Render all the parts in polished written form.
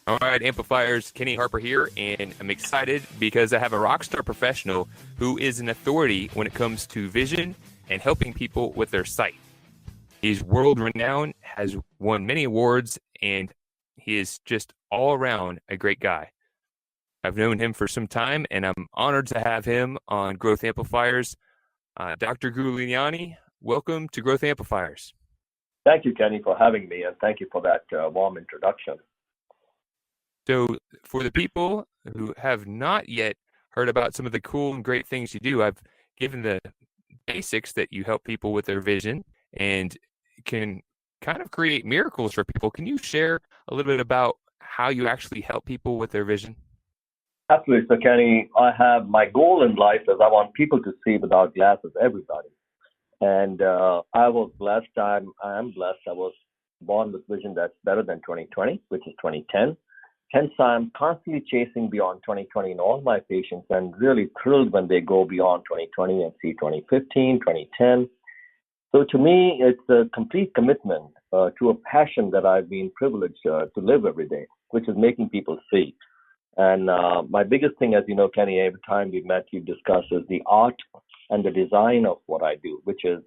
All right, Amplifiers, Kenny Harper here, and I'm excited because I have a rock star professional who is an authority when it comes to vision and helping people with their sight. He's world renowned, has won many awards, and he is just all around a great guy. I've known him for some time, and I'm honored to have him on Growth Amplifiers. Dr. Gulani, welcome to Growth Amplifiers. Thank you, Kenny, for having me, and thank you for that warm introduction. So, for the people who have not yet heard about some of the cool and great things you do, I've given the basics that you help people with their vision and can kind of create miracles for people. Can you share a little bit about how you actually help people with their vision? Absolutely. So, Kenny, I have my goal in life is I want people to see without glasses, everybody. And I was blessed. I am blessed. I was born with vision that's better than 2020, which is 2010. Hence, I'm constantly chasing beyond 2020 in all my patients and really thrilled when they go beyond 2020 and see 2015, 2010. So to me, it's a complete commitment to a passion that I've been privileged to live every day, which is making people see. And my biggest thing, as you know, Kenny, every time we met, you discuss is the art and the design of what I do, which is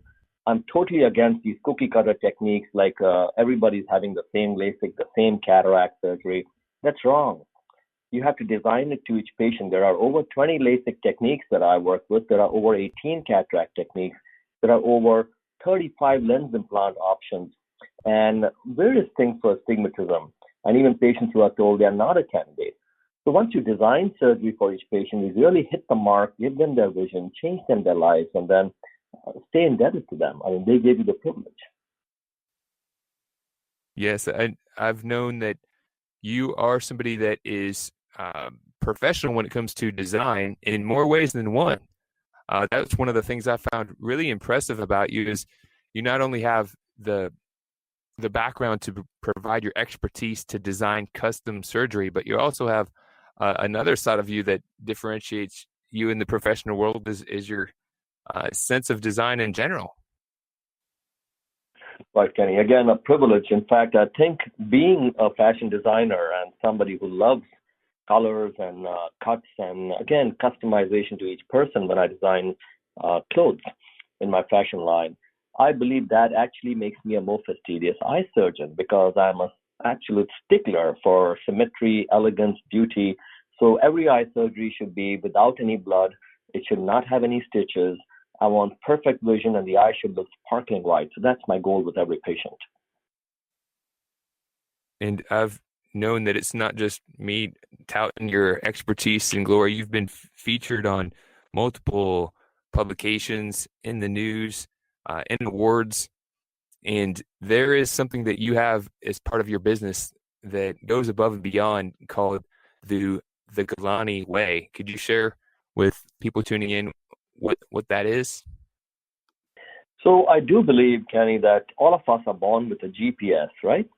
I'm totally against these cookie cutter techniques like everybody's having the same LASIK, the same cataract surgery. That's wrong. You have to design it to each patient. There are over 20 LASIK techniques that I work with. There are over 18 cataract techniques. There are over 35 lens implant options and various things for astigmatism, and even patients who are told they are not a candidate. So once you design surgery for each patient, you really hit the mark, give them their vision, change them their lives, and then stay indebted to them. I mean, they gave you the privilege. Yes, I've known that you are somebody that is professional when it comes to design in more ways than one. That's one of the things I found really impressive about you is you not only have the background to provide your expertise to design custom surgery, but you also have another side of you that differentiates you in the professional world is your sense of design in general. Right, Kenny. Again, a privilege. In fact, I think being a fashion designer and somebody who loves colors and cuts and, again, customization to each person when I design clothes in my fashion line, I believe that actually makes me a more fastidious eye surgeon because I'm an absolute stickler for symmetry, elegance, beauty. So every eye surgery should be without any blood. It should not have any stitches. I want perfect vision and the eye should look sparkling white. So that's my goal with every patient. And I've known that it's not just me touting your expertise and glory. You've been featured on multiple publications in the news, in awards, and there is something that you have as part of your business that goes above and beyond called the Gulani way. Could you share with people tuning in what that is? So I do believe, Kenny, that all of us are born with a GPS, right?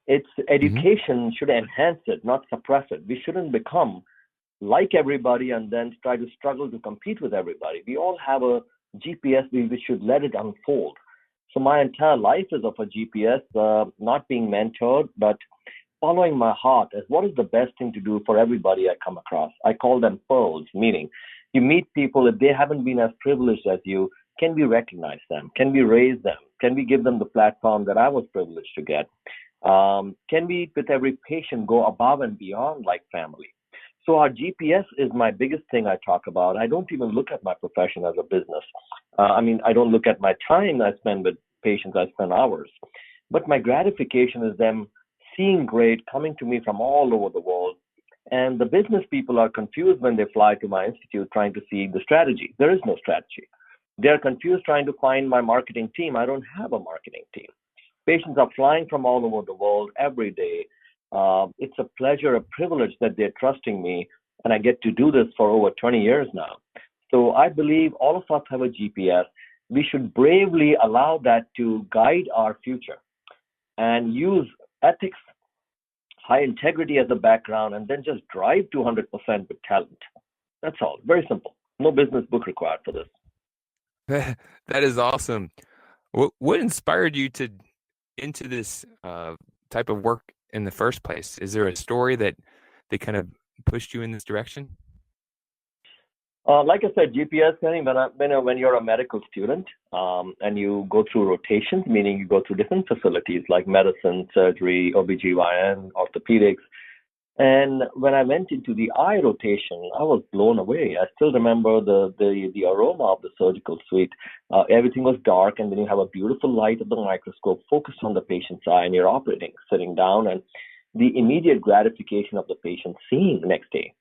It's education should enhance it, not suppress it. We shouldn't become like everybody and then try to struggle to compete with everybody. We all have a GPS, we should let it unfold. So my entire life is of a GPS, not being mentored, but following my heart as what is the best thing to do for everybody I come across. I call them pearls, meaning you meet people, if they haven't been as privileged as you, can we recognize them? Can we raise them? Can we give them the platform that I was privileged to get? Can we, with every patient, go above and beyond like family? So our GPS is my biggest thing I talk about. I don't even look at my profession as a business. I don't look at my time I spend with patients. I spend hours. But my gratification is them seeing great, coming to me from all over the world. And the business people are confused when they fly to my institute trying to see the strategy. There is no strategy. They're confused trying to find my marketing team. I don't have a marketing team. Patients are flying from all over the world every day. It's a pleasure, a privilege that they're trusting me, and I get to do this for over 20 years now. So I believe all of us have a GPS. We should bravely allow that to guide our future and use ethics, high integrity as a background, and then just drive 200% with talent. That's all. Very simple. No business book required for this. That is awesome. What inspired you to into this type of work in the first place? Is there a story that kind of pushed you in this direction? Like I said, GPS, Kenny, when you're a medical student and you go through rotations, meaning you go through different facilities like medicine, surgery, OBGYN, orthopedics. And when I went into the eye rotation, I was blown away. I still remember the aroma of the surgical suite. Everything was dark, and then you have a beautiful light of the microscope focused on the patient's eye, and you're operating, sitting down, and the immediate gratification of the patient seeing the next day.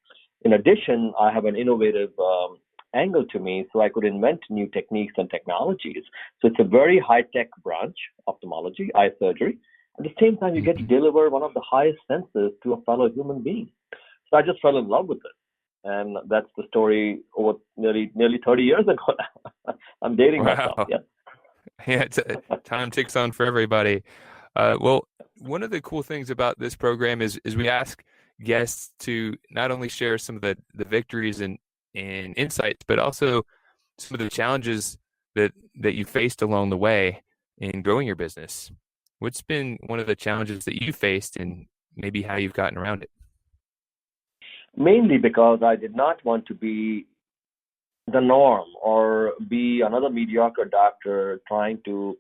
In addition, I have an innovative angle to me, so I could invent new techniques and technologies. So it's a very high-tech branch, ophthalmology, eye surgery. At the same time, you get to deliver one of the highest senses to a fellow human being. So I just fell in love with it. And that's the story over nearly 30 years ago now. I'm dating myself, Wow. yeah. Yeah, time ticks on for everybody. Well, one of the cool things about this program is we ask guests to not only share some of the victories and insights, but also some of the challenges that you faced along the way in growing your business. What's been one of the challenges that you faced, and maybe how you've gotten around it? Mainly because I did not want to be the norm or be another mediocre doctor trying to,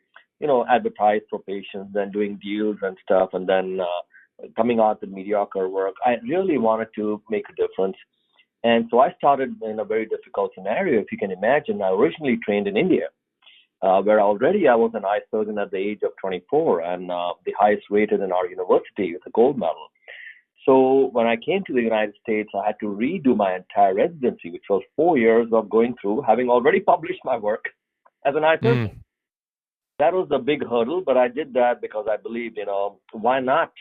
advertise for patients, then doing deals and stuff, and then coming out with mediocre work. I really wanted to make a difference. And so I started in a very difficult scenario. If you can imagine, I originally trained in India, where already I was an eye surgeon at the age of 24 and the highest rated in our university with a gold medal. So when I came to the United States, I had to redo my entire residency, which was 4 years of going through, having already published my work as an eye surgeon. That was a big hurdle, but I did that because I believed, why not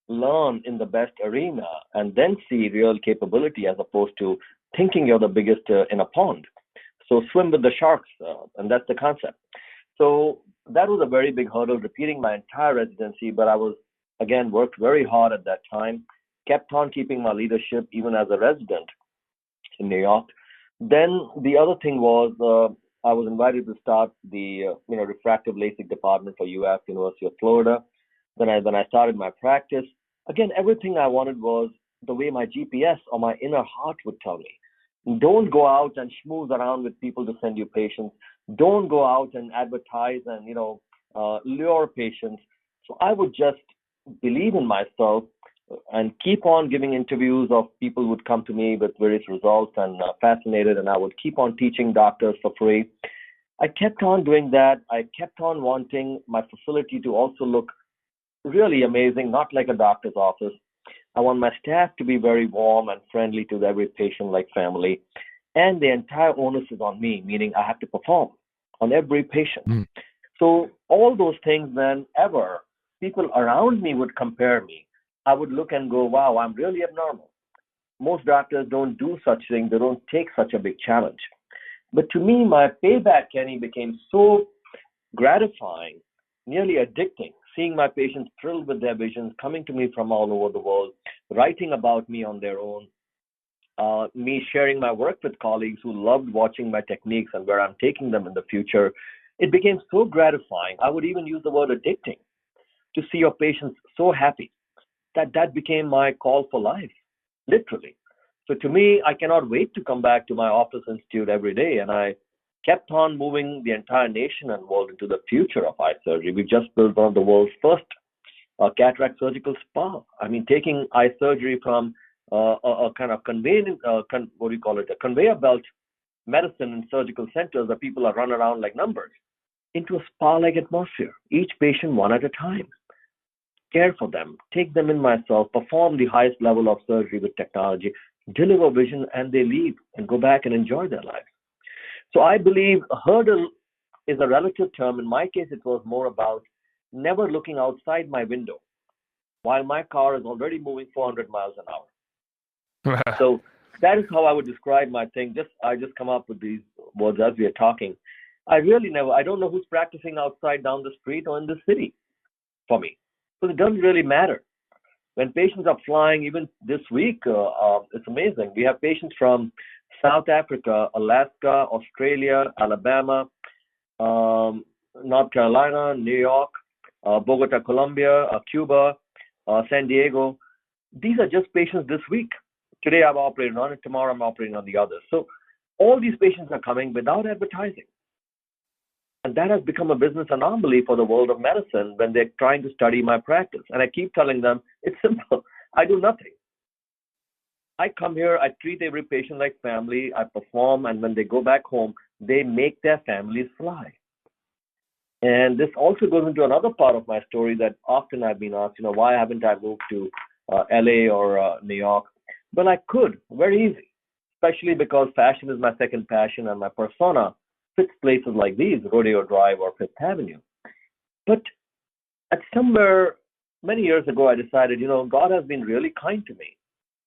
learn in the best arena and then see real capability as opposed to thinking you're the biggest in a pond. So swim with the sharks, and that's the concept. So that was a very big hurdle, repeating my entire residency, but I was, again, worked very hard at that time, kept on keeping my leadership even as a resident in New York. Then the other thing was I was invited to start the refractive LASIK department for UF, University of Florida. Then I started my practice. Again, everything I wanted was the way my GPS or my inner heart would tell me. Don't go out and schmooze around with people to send you patients. Don't go out and advertise and lure patients. So I would just believe in myself and keep on giving interviews of people would come to me with various results and fascinated, and I would keep on teaching doctors for free. I kept on doing that. I kept on wanting my facility to also look really amazing, not like a doctor's office. I want my staff to be very warm and friendly to every patient like family. And the entire onus is on me, meaning I have to perform on every patient. So all those things, whenever people around me would compare me, I would look and go, wow, I'm really abnormal. Most doctors don't do such things. They don't take such a big challenge. But to me, my payback, Kenny, became so gratifying, nearly addicting, seeing my patients thrilled with their visions, coming to me from all over the world, writing about me on their own, me sharing my work with colleagues who loved watching my techniques and where I'm taking them in the future. It became so gratifying. I would even use the word addicting to see your patients so happy that became my call for life, literally. So to me, I cannot wait to come back to my office institute every day. And I kept on moving the entire nation and world into the future of eye surgery. We just built one of the world's first cataract surgical spa. I mean, taking eye surgery from a kind of a conveyor belt medicine and surgical centers where people are run around like numbers, into a spa-like atmosphere, each patient one at a time. Care for them, take them in myself, perform the highest level of surgery with technology, deliver vision, and they leave and go back and enjoy their life. So I believe a hurdle is a relative term. In my case, it was more about never looking outside my window while my car is already moving 400 miles an hour. So that is how I would describe my thing. I just come up with these words as we are talking. I don't know who's practicing outside down the street or in the city for me. So it doesn't really matter. When patients are flying, even this week, it's amazing. We have patients from South Africa, Alaska, Australia, Alabama, North Carolina, New York, Bogota, Colombia, Cuba, San Diego. These are just patients this week. Today I'm operating on it, tomorrow I'm operating on the other. So all these patients are coming without advertising. And that has become a business anomaly for the world of medicine when they're trying to study my practice. And I keep telling them, it's simple. I do nothing. I come here, I treat every patient like family, I perform, and when they go back home, they make their families fly. And this also goes into another part of my story that often I've been asked, why haven't I moved to LA or New York? Well, I could, very easy, especially because fashion is my second passion and my persona fits places like these, Rodeo Drive or Fifth Avenue. But at somewhere many years ago, I decided, God has been really kind to me.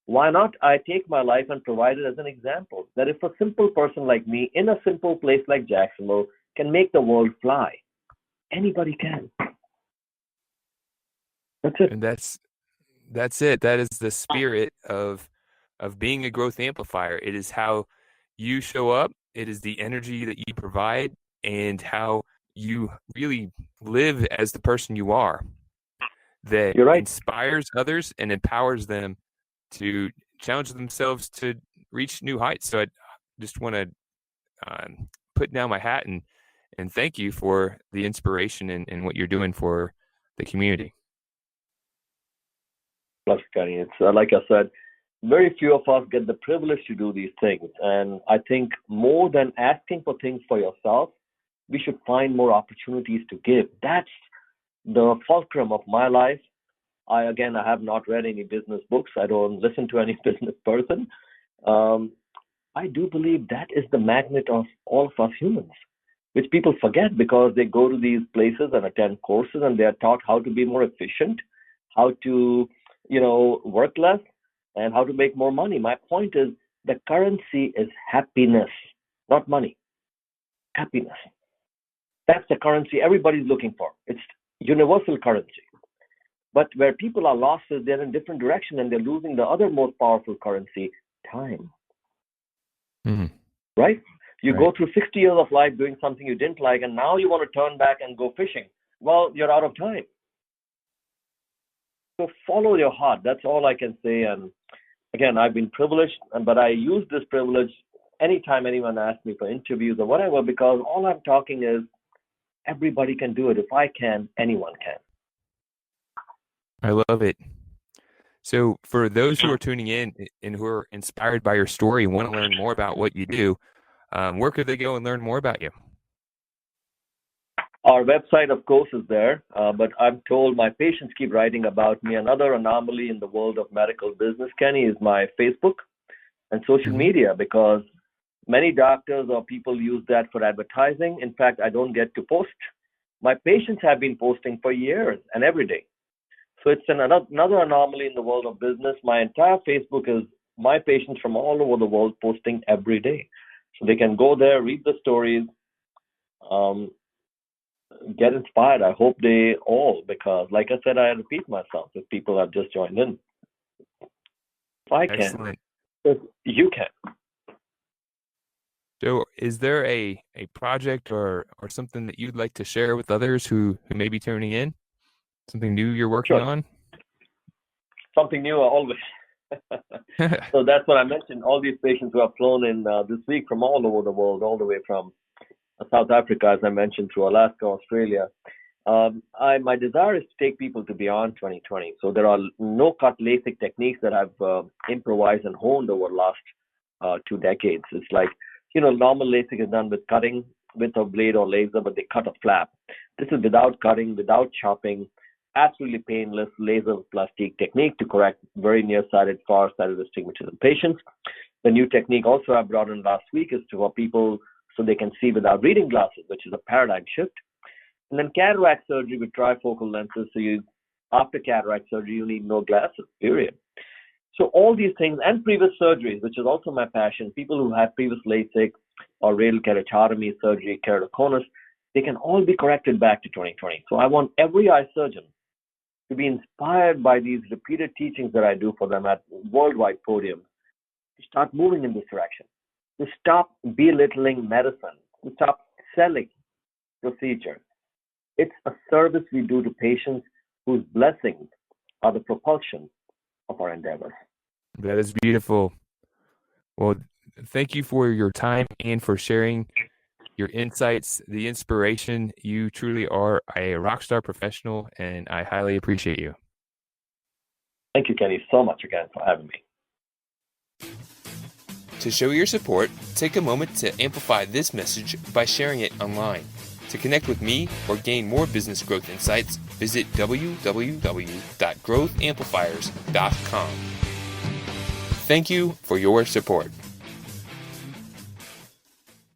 Why not I take my life and provide it as an example that if a simple person like me in a simple place like Jacksonville can make the world fly, anybody can. That's it. And that's it. That is the spirit of being a growth amplifier. It is how you show up. It is the energy that you provide and how you really live as the person you are that You're right. inspires others and empowers them to challenge themselves to reach new heights. So I just want to put down my hat and thank you for the inspiration and what you're doing for the community. Plus, Kenny, it's like I said, very few of us get the privilege to do these things. And I think more than asking for things for yourself, we should find more opportunities to give. That's the fulcrum of my life. I have not read any business books. I don't listen to any business person. I do believe that is the magnet of all of us humans, which people forget because they go to these places and attend courses and they are taught how to be more efficient, how to, work less, and how to make more money. My point is the currency is happiness, not money. Happiness. That's the currency everybody's looking for. It's universal currency. But where people are lost is they're in different direction and they're losing the other most powerful currency, time. Mm-hmm. Right? You Right. go through 60 years of life doing something you didn't like, and now you want to turn back and go fishing. Well, you're out of time. So follow your heart. That's all I can say. And again, I've been privileged, but I use this privilege anytime anyone asks me for interviews or whatever, because all I'm talking is everybody can do it. If I can, anyone can. I love it. So for those who are tuning in and who are inspired by your story and want to learn more about what you do, where could they go and learn more about you? Our website, of course, is there, but I'm told my patients keep writing about me. Another anomaly in the world of medical business, Kenny, is my Facebook and social media, because many doctors or people use that for advertising. In fact, I don't get to post. My patients have been posting for years and every day. So it's another anomaly in the world of business. My entire Facebook is my patients from all over the world posting every day. So they can go there, read the stories, get inspired. I hope they all, because like I said, I repeat myself if people have just joined in. If I can, Excellent. you can. So is there a project or something that you'd like to share with others who may be tuning in? Something new you're working Sure. on? Something new always. So that's what I mentioned. All these patients who have flown in this week from all over the world, all the way from South Africa, as I mentioned, through Alaska, Australia. My desire is to take people to beyond 2020. So there are no-cut LASIK techniques that I've improvised and honed over the last 2 decades. It's like, normal LASIK is done with cutting with a blade or laser, but they cut a flap. This is without cutting, without chopping, absolutely painless laser plastic technique to correct very nearsighted, far-sighted astigmatism patients. The new technique also I brought in last week is for people so they can see without reading glasses, which is a paradigm shift. And then cataract surgery with trifocal lenses. So after cataract surgery, you need no glasses, period. So all these things and previous surgeries, which is also my passion, people who have previous LASIK or radial keratotomy surgery, keratoconus, they can all be corrected back to 2020. So I want every eye surgeon to be inspired by these repeated teachings that I do for them at worldwide podiums, to start moving in this direction, to stop belittling medicine, to stop selling procedures. It's a service we do to patients whose blessings are the propulsion of our endeavors. That is beautiful. Well, thank you for your time and for sharing your insights, the inspiration. You truly are a rock star professional, and I highly appreciate you. Thank you, Kenny, so much again for having me. To show your support, take a moment to amplify this message by sharing it online. To connect with me or gain more business growth insights, visit www.growthamplifiers.com. Thank you for your support.